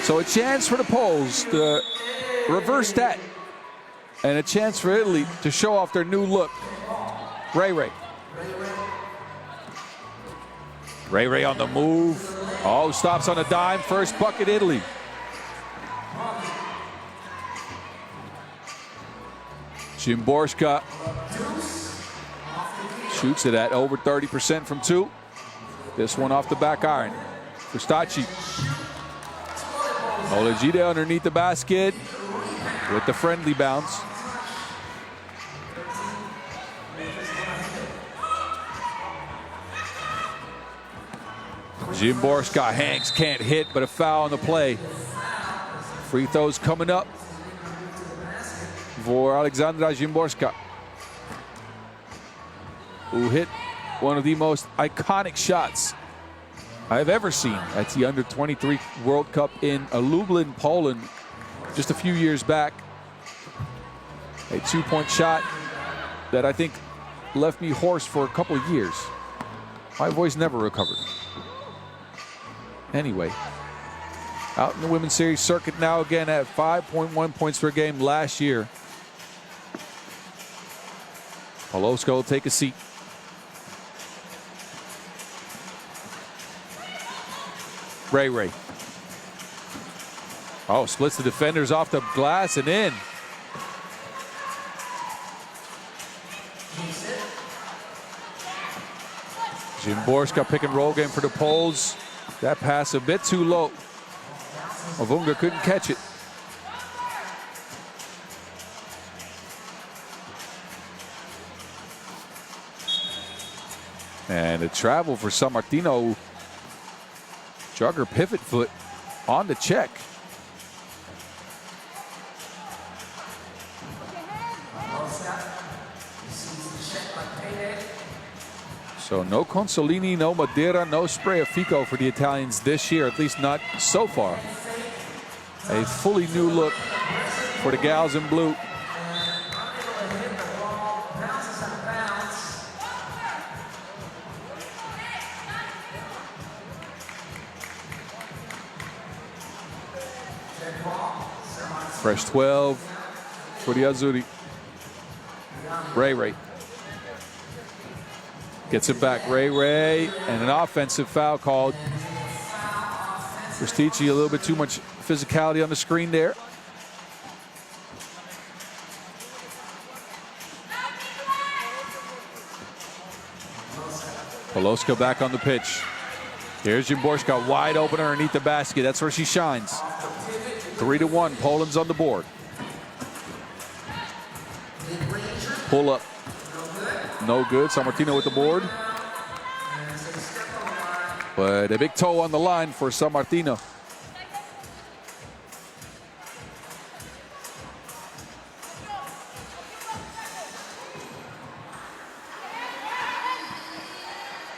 So a chance for the Poles to reverse that. And a chance for Italy to show off their new look. Ray Ray. Ray Ray on the move. Oh, stops on a dime. First bucket, Italy. Szymborska shoots it at over 30% from 2. This one off the back iron for Stacci. Olajide underneath the basket with the friendly bounce. Szymborska, Hanks can't hit, but a foul on the play. Free throws coming up for Aleksandra Szymborska, who hit one of the most iconic shots I've ever seen at the Under-23 World Cup in Lublin, Poland, just a few years back. A 2-point shot that I think left me hoarse for a couple of years. My voice never recovered. Anyway, out in the women's series circuit now again at 5.1 points per game last year. Poloska will take a seat. Ray Ray. Oh, splits the defenders off the glass and in. Szymborska pick and roll game for the Poles. That pass a bit too low. Mavunga couldn't catch it. And a travel for San Martino. Jugger pivot foot on the check. So no Consolini, no Madeira, no spray of Fico for the Italians this year, at least not so far. A fully new look for the gals in blue. Fresh 12 for the Azzurri. Ray Ray. Gets it back, Ray Ray, and an offensive foul called. Restici, a little bit too much physicality on the screen there. Poloska back on the pitch. Here's Szymborska, wide open underneath the basket. That's where she shines. 3-1, Poland's on the board. Pull up. No good. San Martino with the board. But a big toe on the line for San Martino.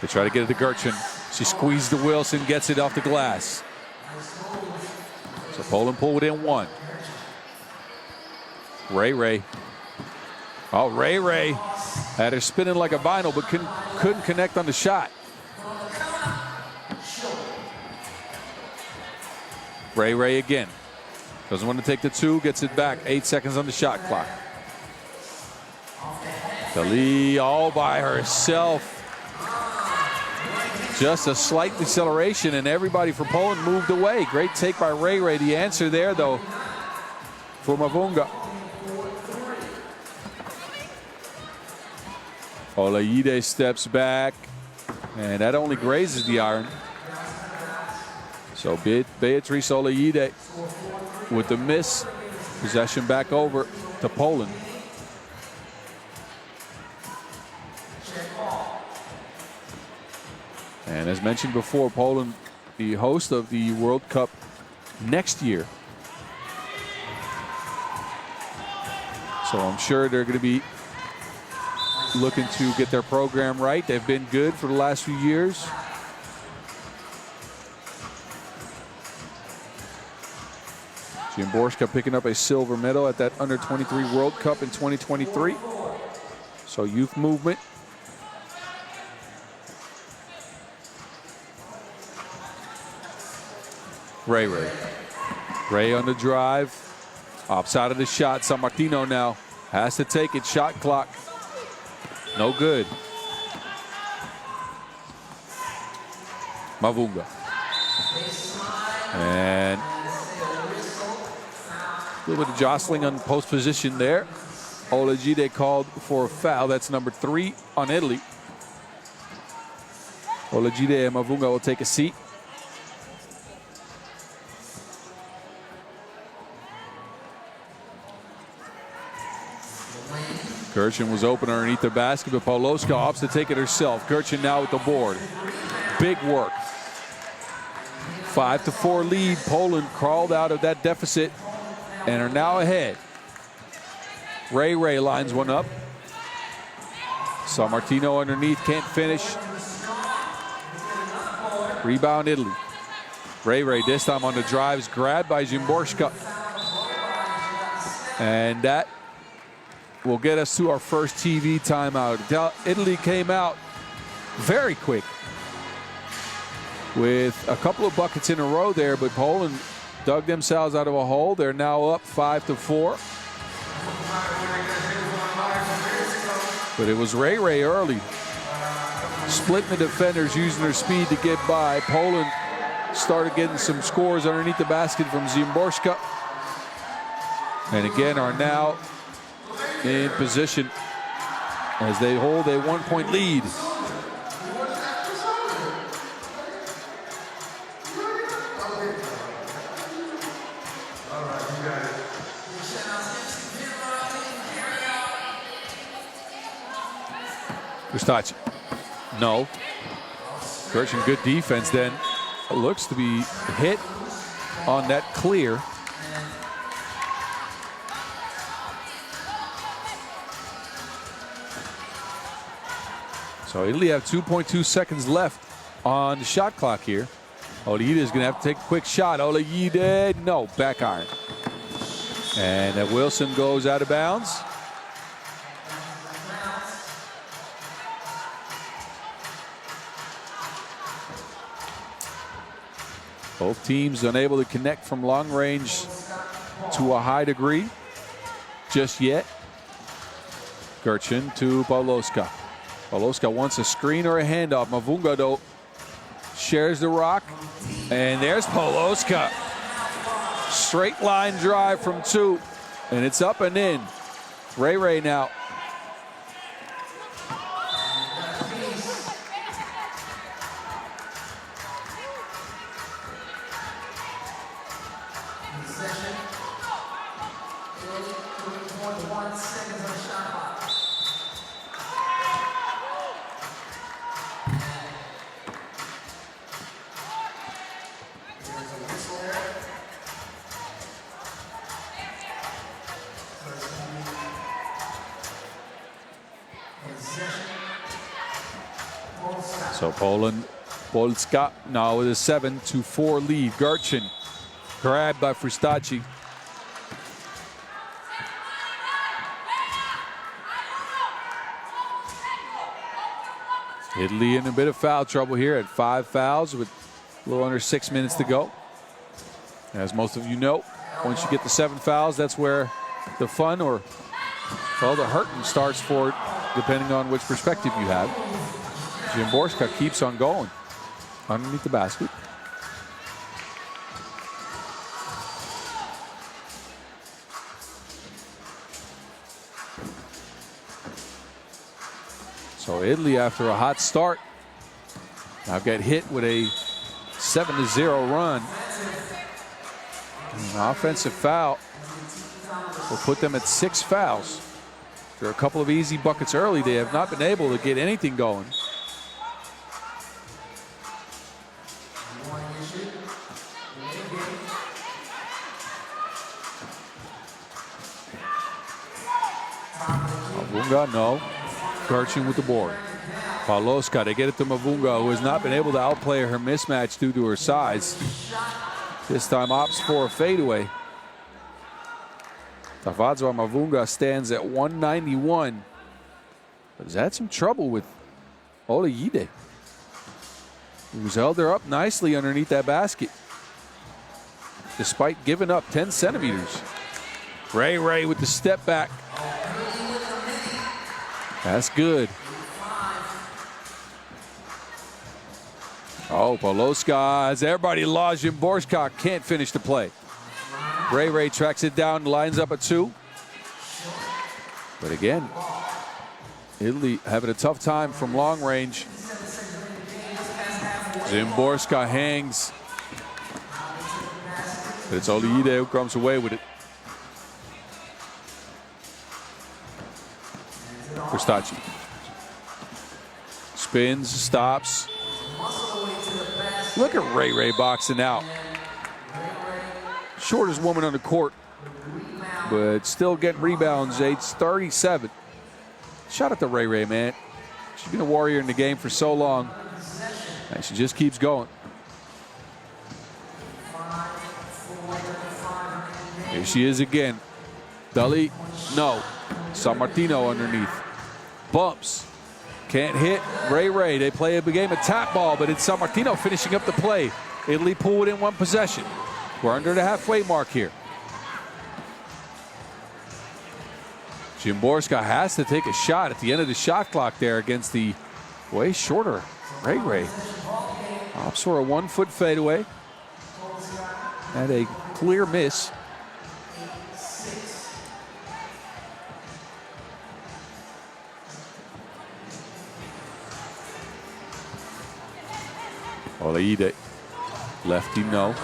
They try to get it to Gertchen. She squeezed the Wilson, gets it off the glass. So Poland pull within 1. Ray Ray. Oh, Ray Ray had her spinning like a vinyl, but couldn't connect on the shot. Ray Ray again. Doesn't want to take the 2, gets it back. 8 seconds on the shot clock. Dali all by herself. Just a slight deceleration, and everybody for Poland moved away. Great take by Ray Ray. The answer there, though, for Mavunga. Olajide steps back, and that only grazes the iron. So Beatrice Olajide with the miss. Possession back over to Poland. And as mentioned before, Poland, the host of the World Cup next year. So I'm sure they're going to be looking to get their program right. They've been good for the last few years. Szymborska picking up a silver medal at that Under-23 World Cup in 2023. So youth movement. Ray Ray. Ray on the drive. Offside of the shot. San Martino now has to take it. Shot clock. No good. Mavunga. And a little bit of jostling on post position there. Olajide called for a foul. That's number 3 on Italy. Olajide and Mavunga will take a seat. Gertchen was open underneath the basket, but Pawlowska opts to take it herself. Gertchen now with the board. Big work. 5-4 lead. Poland crawled out of that deficit and are now ahead. Ray lines one up. San Martino underneath, can't finish. Rebound Italy. Ray this time on the drives, grabbed by Szymborska. And that will get us to our first TV timeout. Italy came out very quick with a couple of buckets in a row there, but Poland dug themselves out of a hole. They're now up 5-4. But it was Ray early. Splitting the defenders, using their speed to get by. Poland started getting some scores underneath the basket from Szymborska. And again are now in position as they hold a 1-point lead. Gustaci. No. Gertchen, good defense then. It looks to be hit on that clear. So Italy have 2.2 seconds left on the shot clock here. Olajide is going to have to take a quick shot. Olajide, no, back iron. And that Wilson goes out of bounds. Both teams unable to connect from long range to a high degree just yet. Gertchen to Pawlowska. Pawlowska wants a screen or a handoff. Mavunga, though, shares the rock. And there's Pawlowska. Straight line drive from 2. And it's up and in. Ray now. So Polska now with a 7-4 lead. Gertchen grabbed by Gustaci. Italy in a bit of foul trouble here at 5 fouls with a little under 6 minutes to go. As most of you know, once you get to 7 fouls, that's where the fun or, well, the hurting starts for it, depending on which perspective you have. Szymborska keeps on going underneath the basket. So Italy, after a hot start, now get hit with a 7-0 run. An offensive foul will put them at 6 fouls. After a couple of easy buckets early, they have not been able to get anything going. Mavunga, no. Gertchen with the board. Pawlowska, they get it to Mavunga, who has not been able to outplay her mismatch due to her size. This time opts for a fadeaway. Tavadzo Mavunga stands at 191. But has had some trouble with Olajide, who's held her up nicely underneath that basket. despite giving up 10 centimeters. Ray with the step back. That's good. Oh, Poloska, as everybody lost, Szymborska can't finish the play. Ray tracks it down, lines up at 2. But again, Italy having a tough time from long range. Szymborska hangs. But it's Oleide who comes away with it. Verstappen spins, stops. Look at Ray boxing out. Shortest woman on the court, but still getting rebounds, age 37. Shout out to Ray, man. She's been a warrior in the game for so long, and she just keeps going. Here she is again. Dali, no. San Martino underneath. Bumps. Can't hit. Ray. They play a game of tap ball, but it's San Martino finishing up the play. Italy pull it in one possession. We're under the halfway mark here. Szymborska has to take a shot at the end of the shot clock there against the way shorter Ray. Opts for a 1-foot fadeaway. And a clear miss. Oleide, lefty, no.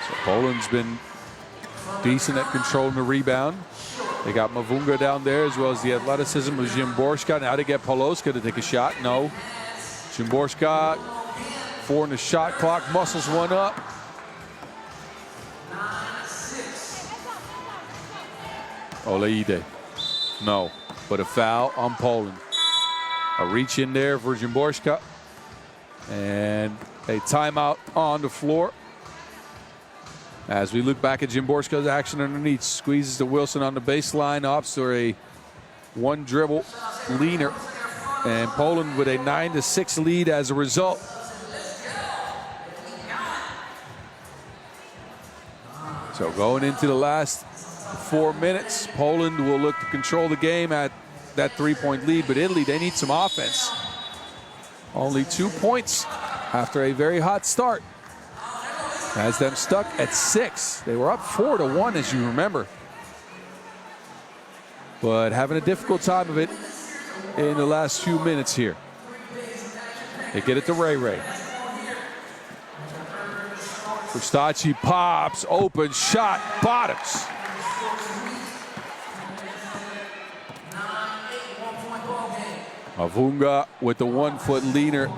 So Poland's been decent at controlling the rebound. They got Mavunga down there, as well as the athleticism of Szymborska. Now they get Poloska to take a shot. No. Szymborska, 4 in the shot clock, muscles one up. Oleide, no. But a foul on Poland. A reach in there for Szymborska. And a timeout on the floor. As we look back at Szymborska's action underneath, squeezes to Wilson on the baseline, opts for a 1-dribble leaner. And Poland with a 9-6 lead as a result. So going into the last 4 minutes, Poland will look to control the game at that 3-point lead, but Italy, they need some offense. Only 2 points after a very hot start. Has them stuck at 6. They were up 4-1, as you remember. But having a difficult time of it in the last few minutes here. They get it to Ray. Verstappen pops, open shot, bottoms. Mavunga with the 1-foot leaner,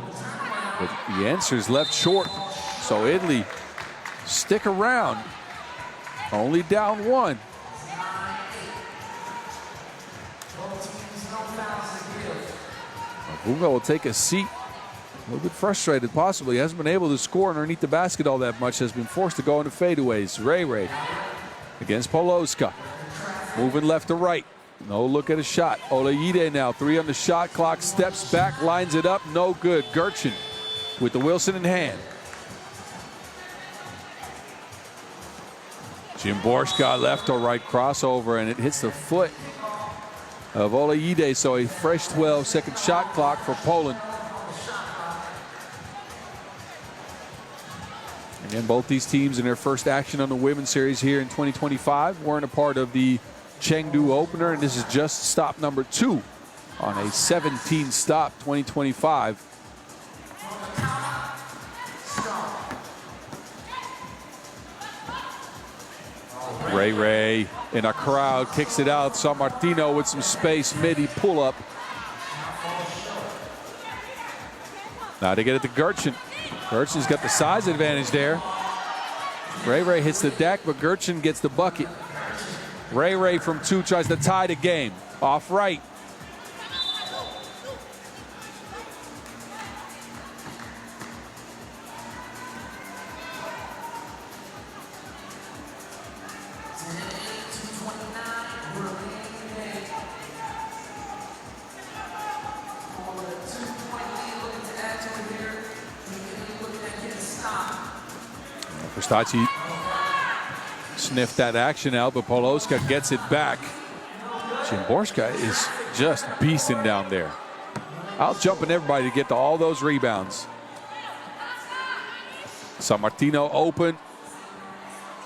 but the answer is left short. So Italy stick around, only down 1. Mavunga will take a seat, a little bit frustrated possibly. Hasn't been able to score underneath the basket all that much, has been forced to go into fadeaways. Ray against Poloska, moving left to right. No look at a shot. Oleide now, 3 on the shot clock, steps back, lines it up, no good. Gertchen with the Wilson in hand. Szymborska left to right crossover, and it hits the foot of Oleide, so a fresh 12-second shot clock for Poland. Again, both these teams in their first action on the women's series here in 2025 weren't a part of the Chengdu opener, and this is just stop number 2 on a 17-stop 2025. Ray in a crowd kicks it out. San Martino with some space, midi pull-up. Now to get it to Gertchen. Gertchen's got the size advantage there. Ray hits the deck, but Gertchen gets the bucket. Ray from 2 tries to tie the game. Off right. Stop. Verstappen sniffed that action out, but Polowska gets it back. Szymborska is just beasting down there. Out jumping everybody to get to all those rebounds. San Martino open.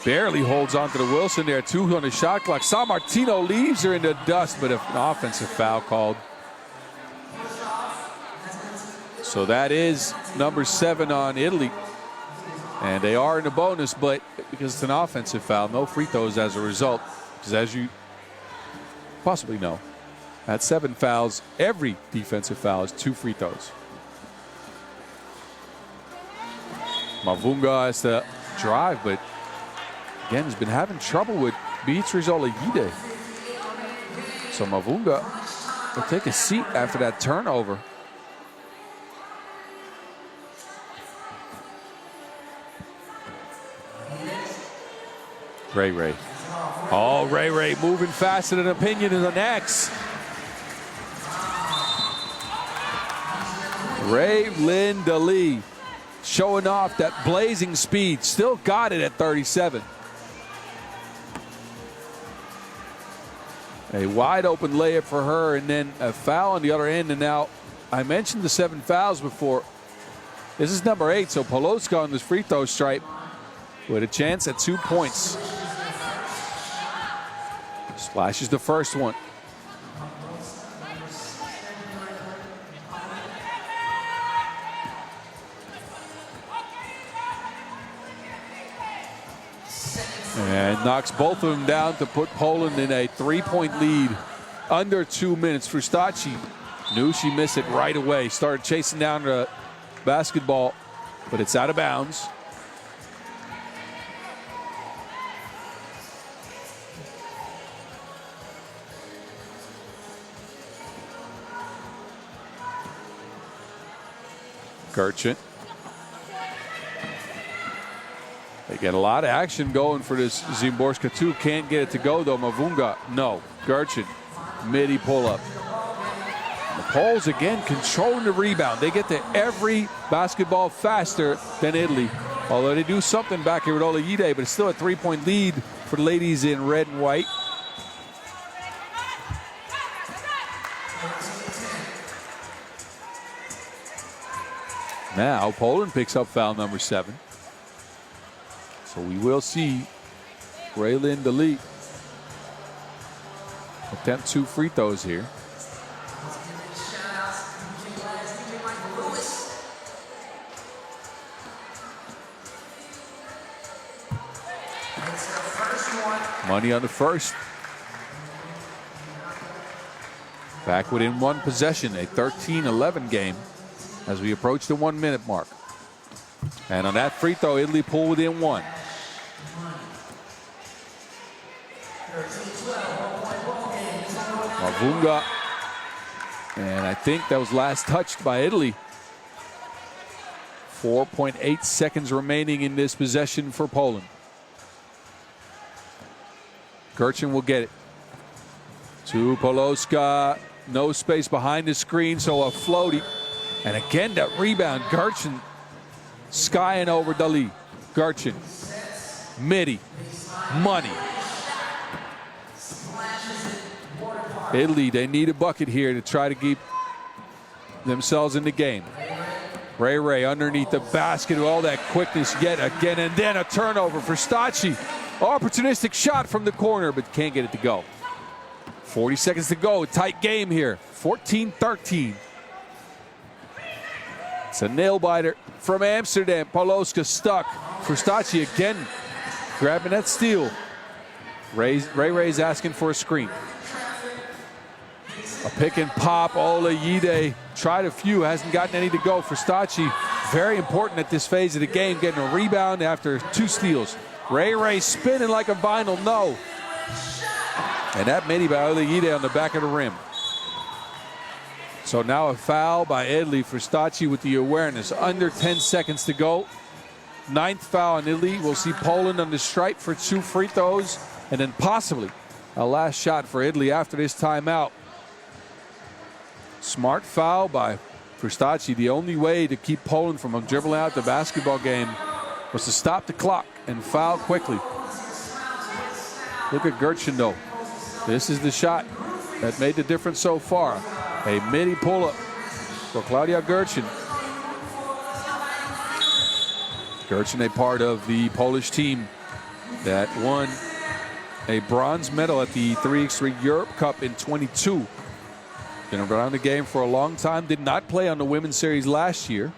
Barely holds on to the Wilson there. 2 on the shot clock. San Martino leaves her in the dust, but an offensive foul called. So that is number 7 on Italy. And they are in the bonus, but because it's an offensive foul, no free throws as a result. Because as you possibly know, at 7 fouls, every defensive foul is 2 free throws. Mavunga has to drive, but again, has been having trouble with Beatriz Olayide. So Mavunga will take a seat after that turnover. Ray Ray. Oh, Ray Ray moving faster than Opinion in the next. Ray Linda Lee showing off that blazing speed. Still got it at 37. A wide open layup for her, and then a foul on the other end. And now, I mentioned the 7 fouls before. This is number 8, so Polowska on this free throw stripe with a chance at 2 points. Splashes the first one. And knocks both of them down to put Poland in a 3-point lead. Under 2 minutes. Verstappen knew she missed it right away. Started chasing down the basketball, but it's out of bounds. Gertchen. They get a lot of action going for this Szymborska too. Can't get it to go though. Mavunga, no. Gertchen, midi pull-up. The Poles again controlling the rebound. They get to every basketball faster than Italy. Although they do something back here with Olayide, but it's still a 3-point lead for the ladies in red and white. Now Poland picks up foul number 7. So we will see Raylin Dali attempt 2 free throws here. Money on the first. Back within 1 possession, a 13-11 game as we approach the 1 minute mark. And on that free throw, Italy pull within 1. Mavunga, and I think that was last touched by Italy. 4.8 seconds remaining in this possession for Poland. Gertchen will get it. To Polowska, no space behind the screen, so a floaty. And again, that rebound, Gertchen skying over Dali. Gertchen, midi, money. Italy, they need a bucket here to try to keep themselves in the game. Ray Ray underneath the basket with all that quickness yet again, and then a turnover for Stacci. Opportunistic shot from the corner, but can't get it to go. 40 seconds to go, tight game here, 14-13. It's a nail-biter from Amsterdam. Polowska stuck. Verstappen again grabbing that steal. Ray Ray's asking for a screen. A pick and pop. Olayide tried a few, hasn't gotten any to go. Verstappen, very important at this phase of the game, getting a rebound after 2 steals. Ray spinning like a vinyl, no. And that midi by Olayide on the back of the rim. So now a foul by Italy for Stacci with the awareness. Under 10 seconds to go. 9th foul on Italy. We'll see Poland on the stripe for 2 free throws. And then possibly a last shot for Italy after this timeout. Smart foul by Verstappen. The only way to keep Poland from dribbling out the basketball game was to stop the clock and foul quickly. Look at Gertchen, though. This is the shot that made the difference so far. A midi pull-up for Claudia Gertchen. Gertchen, a part of the Polish team that won a bronze medal at the 3x3 Europe Cup in 22. Been around the game for a long time. Did not play on the women's series last year.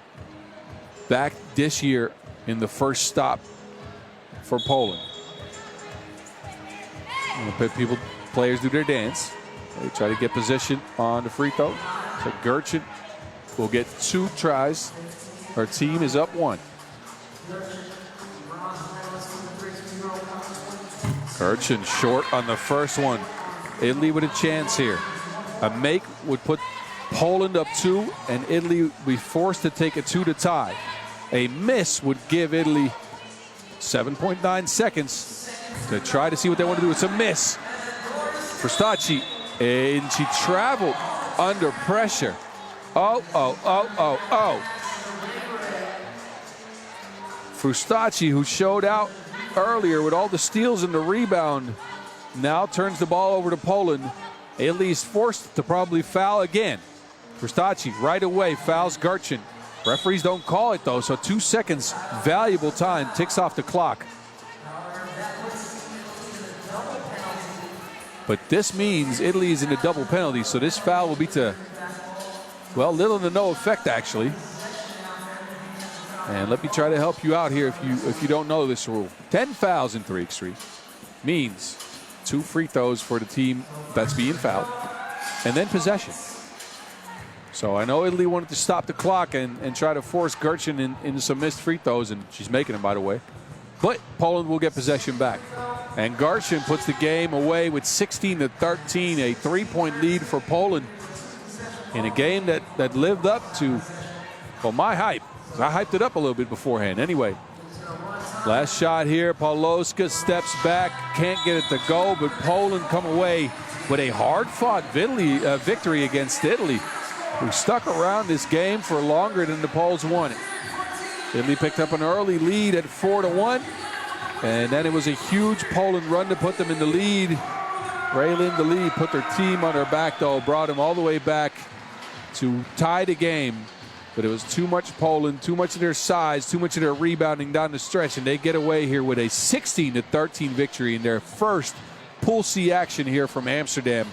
Back this year in the first stop for Poland. Players do their dance. They try to get position on the free throw. So Gertchen will get 2 tries. Her team is up 1. Gertchen short on the first one. Italy with a chance here. A make would put Poland up 2, and Italy would be forced to take a 2 to tie. A miss would give Italy 7.9 seconds to try to see what they want to do. It's a miss for Stacci, and she traveled under pressure. Oh. Frustacci, who showed out earlier with all the steals and the rebound, now turns the ball over to Poland. Italy is forced to probably foul again. Frustacci right away fouls Gertchen. Referees don't call it, though, so 2 seconds, valuable time, ticks off the clock. But this means Italy is in a double penalty, so this foul will be to, well, little to no effect, actually. And let me try to help you out here if you don't know this rule. 10 fouls in 3x3 means 2 free throws for the team that's being fouled, and then possession. So I know Italy wanted to stop the clock and try to force Gertchen into some missed free throws, and she's making them, by the way. But Poland will get possession back. And Gertchen puts the game away with 16-13, a 3-point lead for Poland in a game that lived up to, well, my hype. I hyped it up a little bit beforehand. Anyway, last shot here. Pawlowska steps back, can't get it to go, but Poland come away with a hard-fought victory against Italy, who stuck around this game for longer than the Poles wanted. Italy picked up an early lead at 4-1, and then it was a huge Poland run to put them in the lead. Raylin, the lead, put their team on their back, though, brought them all the way back to tie the game. But it was too much Poland, too much of their size, too much of their rebounding down the stretch, and they get away here with a 16-13 victory in their first Pool C action here from Amsterdam.